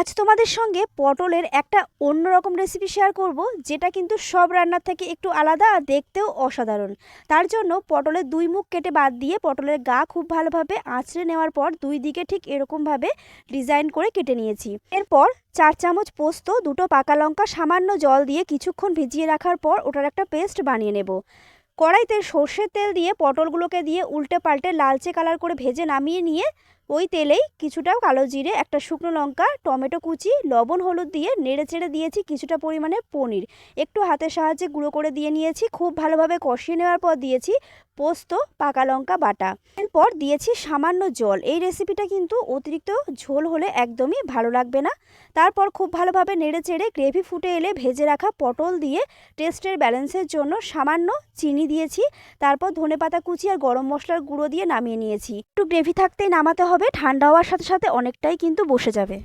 আজ তোমাদের সঙ্গে পটলের একটা অন্যরকম রেসিপি শেয়ার করব, যেটা কিন্তু সব রান্নার থেকে একটু আলাদা আর দেখতেও অসাধারণ। তার জন্য পটলের দুই মুখ কেটে বাদ দিয়ে পটলের গা খুব ভালোভাবে আঁচড়ে নেওয়ার পর দুই দিকে ঠিক এরকমভাবে ডিজাইন করে কেটে নিয়েছি। এরপর 4 চামচ পোস্ত, দুটো পাকা লঙ্কা, সামান্য জল দিয়ে কিছুক্ষণ ভিজিয়ে রাখার পর ওটার একটা পেস্ট বানিয়ে নেব। কড়াইতে সর্ষের তেল দিয়ে পটলগুলোকে দিয়ে উল্টে পাল্টে লালচে কালার করে ভেজে নামিয়ে নিয়ে ওই তেলেই কিছুটা কালো জিরে, একটা শুকনো লঙ্কা, টমেটো কুচি, লবণ হলুদ দিয়ে নেড়ে চেড়ে দিয়েছি কিছুটা পরিমাণে পনির, একটু হাতের সাহায্যে গুঁড়ো করে দিয়ে নিয়েছি। খুব ভালোভাবে কষিয়ে নেওয়ার পর দিয়েছি পোস্ত, পাকা লঙ্কা বাটা। এরপর দিয়েছি সামান্য জল। এই রেসিপিটা কিন্তু অতিরিক্ত ঝোল হলে একদমই ভালো লাগবে না। তারপর খুব ভালোভাবে নেড়ে চেড়ে গ্রেভি ফুটে এলে ভেজে রাখা পটল দিয়ে টেস্টের ব্যালেন্সের জন্য সামান্য চিনি দিয়েছি। তারপর ধনেপাতা কুচি আর গরম মশলার গুঁড়ো দিয়ে নামিয়ে নিয়েছি। একটু গ্রেভি থাকতেই নামাতে হবে, ঠান্ডা হওয়ার সাথে সাথে অনেকটাই কিন্তু বসে যাবে।